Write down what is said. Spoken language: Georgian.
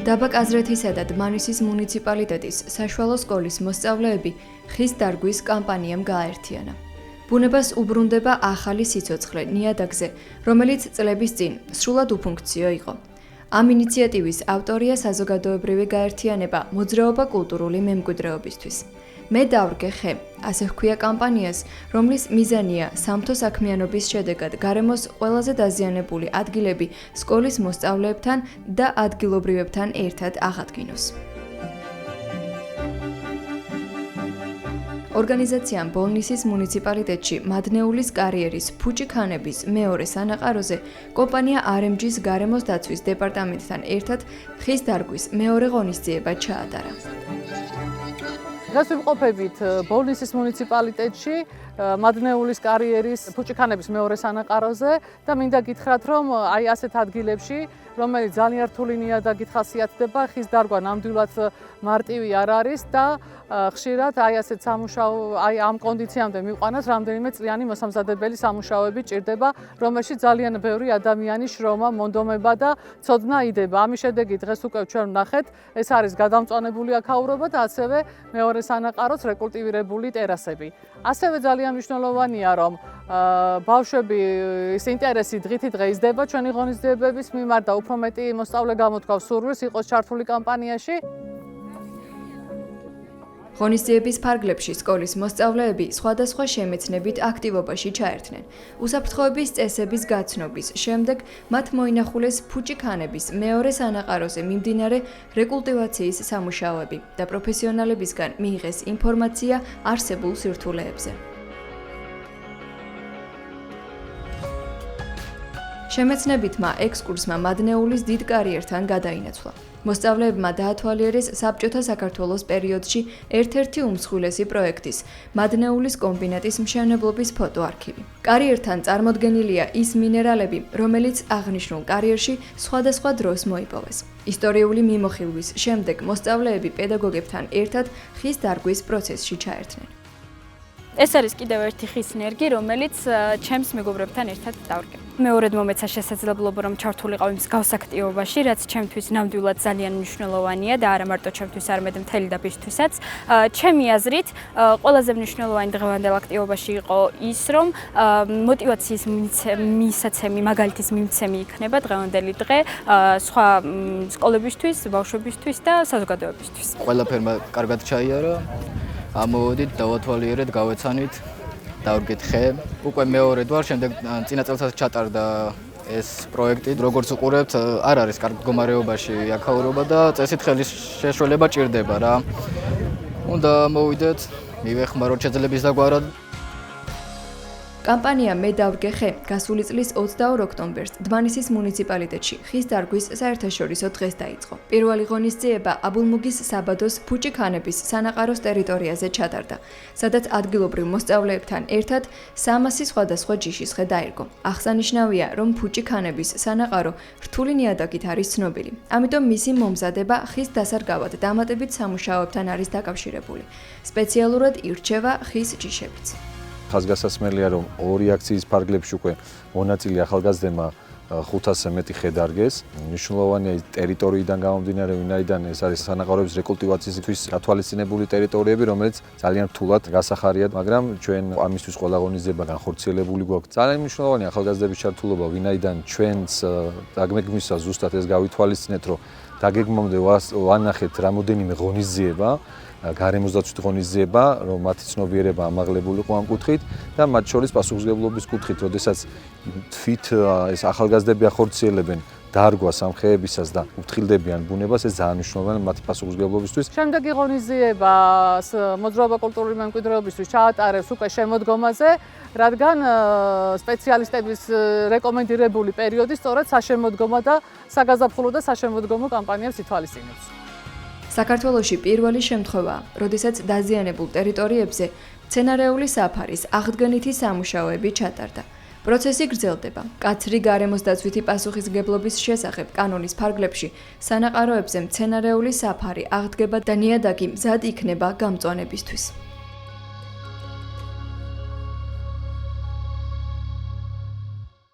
დაბა კაზრეთისა და დმანისის მუნიციპალიტეტის საშუალო სკოლის მოსწავლეები ხის დარგვის კამპანიამ გააერთიანა. ბუნებას უბრუნდება ახალი სიცოცხლე ნიადაგზე, რომელიც წლების წინ სრულად უფუნქციო იყო. ამ ინიციატივის ავტორია საზოგადოებრივი გაერთიანება მოძრაობა კულტურული მემკვიდრეობისთვის. მე დავრგე ხე, ასე ჰქვია კამპანიას, რომლის მიზანია სამთო საქმიანობის შედეგად გარემოს ყველაზე დაზიანებული ადგილები სკოლის მოსწავლეებთან და ადგილობრივებთან ერთად აღადგინოს. ორგანიზაციამ ბოლნისის მუნიციპალიტეტში მადნეულის კარიერის ფუჭი ქანების მეორე სანაყაროზე კომპანია RMG-ს გარემოს დაცვის დეპარტამენტთან ერთად ხის დარგვის მეორე ღონისძიება ჩაატარა. დღეს ვიმყოფებით ბოლნისის მუნიციპალიტეტში მადნეულის კარიერის ფუჭიქანების მეორე სანაყაროზე და მინდა გითხრათ, რომ აი ასეთ ადგილებში, რომელიც ძალიან რთული ნიადაგით ხასიათდება, ხის დარგვა ნამდვილად მარტივი არ არის და ხშირად აი ასეთ სამუშაო, აი ამ კონდიციამდე მიყვანას რამდენიმე წლიანი მოსამზადებელი სამუშაოები ჭირდება, რომელშიც ძალიან ბევრი ადამიანის შრომა, მონდომება და ცოდნა იდება. ამის შედეგი დღეს უკვე ჩვენ ვნახეთ, ეს არის გადამწვანებული აქაურობა და ასევე მეორე სანაყაროს რეკულტივირებული ტერასები. ასევე ძალიან მნიშვნელოვანია, რომ ბავშვების ინტერესი დღითი დღე იზრდება ჩვენი ღონისძიებების მიმართ და უფრო მეტი მოსწავლე გამოთქვავს სურვილს იყოს ჩართული კამპანიაში. ღონისძიების ფარგლებში სკოლის მოსწავლეები სხვადასხვა შემეცნებით აქტივობაში ჩაერთნენ. უსაფრთხოების წესების გაცნობის შემდეგ მათ მოინახულეს ფუჭიქანების მეორე სანაყაროზე მიმდინარე რეკულტივაციის სამუშაოები და პროფესიონალებისგან მიიღეს ინფორმაცია არსებულ სირთულეებზე. შემეცნებითმა ექსკურსმა მადნეულის დიდ კარიერთან გადაინაცვლა. მოსწავლეებმა დაათვალიერეს საბჭოთა საქართველოს პერიოდში ერთ-ერთი უმსხვილესი პროექტის მადნეულის კომბინატის მშენებლობის ფოტოარქივი. კარიერთან წარმოდგენილია ის მინერალები, რომელიც აღნიშნულ კარიერში სხვადასხვა დროს მოიპოვეს. ისტორიული მიმოხილვის შემდეგ მოსწავლეები პედაგოგებთან ერთად ხის დარგვის პროცესში ჩაერთნენ. ეს არის კიდევ ერთი ხის ნერგი, რომელიც ჩემს მეგობრებთან ერთად დავრგებ. მეორედ მომეცა შესაძლებლობა, რომ ჩართულიყავ იმ მსგავს აქტივობაში, რაც ჩემთვის ნამდვილად ძალიან მნიშვნელოვანია და არა მარტო ჩემთვის, არამედ მთელი დაბისთვისაც. ჩემი აზრით, ყველაზე მნიშვნელოვანი დღევანდელ აქტივობაში იყო ის, რომ მოტივაციის მისაცემი, მაგალითის მიმცემი იქნება დღევანდელი დღე სხვა სკოლებისთვის, ბავშვებისთვის და საზოგადოებისთვის. ყველაფერმა კარგად ჩაიარა. ამოვედით, დავათვალიერეთ, გავეცანით, დავრგეთ ხე. უკვე მეორედ ვარ, შემდეგ წინა წელსაც ჩატარდა ეს პროექტი. როგორც უყურებთ, არ არის კარგ მდგომარეობაში აქაურობა და წესით ხელის შეშველება ჭირდება რა. უნდა მოვიდეთ, მივეხმაროთ შეძლების დაგვარად. კამპანია მე დავრგე ხე გასული წლის 22 ოქტომბერს დმანისის მუნიციპალიტეტში ხის დარგვის საერთაშორისო დღეს დაიწყო. პირველი ღონისძიება აბულმუგის საბადოს ფუჭიქანების სანაყაროს ტერიტორიაზე ჩატარდა, სადაც ადგილობრივ მოსწავლეებთან ერთად 300 სხვადასხვა ჯიშის ხე დაერგო. აღსანიშნავია, რომ ფუჭიქანების სანაყარო რთული ნიადაგით არის ცნობილი, ამიტომ მისი მომზადება ხის დასარგავად დამატებით სამუშაოებთან არის დაკავშირებული. სპეციალურად ირჩევა ხის ჯიშებიც. ხაზგასასმელია, რომ ორი აქციის ფარგლებში უკვე მონაწილე ახალგაზრდებმა 500-ზე მეტი ხე დარგეს. მნიშვნელოვანია ის ტერიტორიიდან გამომდინარე, ვინაიდან ეს არის სანაყაროების რეკულტივაციისთვის გათვალისწინებული ტერიტორიები, რომელიც ძალიან რთულად გასახარია, მაგრამ ჩვენ ამისთვის ყველა ღონისძიება განხორციელებული გვაქვს. ძალიან მნიშვნელოვანია ახალგაზრდების ჩართულობა, ვინაიდან ჩვენს დაგეგმვისას ზუსტად ეს გავითვალისწინეთ, რომ დაგეგმვამდე ვანახეთ რამოდენიმე ღონისძიება, გარემოს დაცვითი ღონისძიება, რომ მათი ცნობიერება ამაღლებულიყო ამ კუთხით და მათ შორის პასუხისმგებლობის კუთხით, როდესაც თვით ეს ახალგაზრდები ახორციელებენ დარგვას ამ ხეებისას და უფრთხილდებიან ბუნებას, ეს ძალიან მნიშვნელოვანია მათი პასუხისმგებლობისთვის. შემდეგი ღონისძიება მოძრაობა კულტურული მემკვიდრეობისთვის ჩაატარებს უკვე შემოდგომაზე, რადგან სპეციალისტების რეკომენდირებული პერიოდი სწორედ საშემოდგომო და საგაზაფხულო და საშემოდგომო კამპანიებს ითვალისწინებს. საქართველოში პირველი შემთხვევაა, როდესაც დაზიანებულ ტერიტორიებზე მცენარეული საფარის აღდგენითი სამუშაოები ჩატარდა. პროცესი გრძელდება. კაცრი გარემოს დაცვითი პასუხისმგებლობის შესახებ კანონის ფარგლებში სანაყაროებზე მცენარეული საფარი აღდგება და ნიადაგი მზად იქნება გამწვანებისთვის.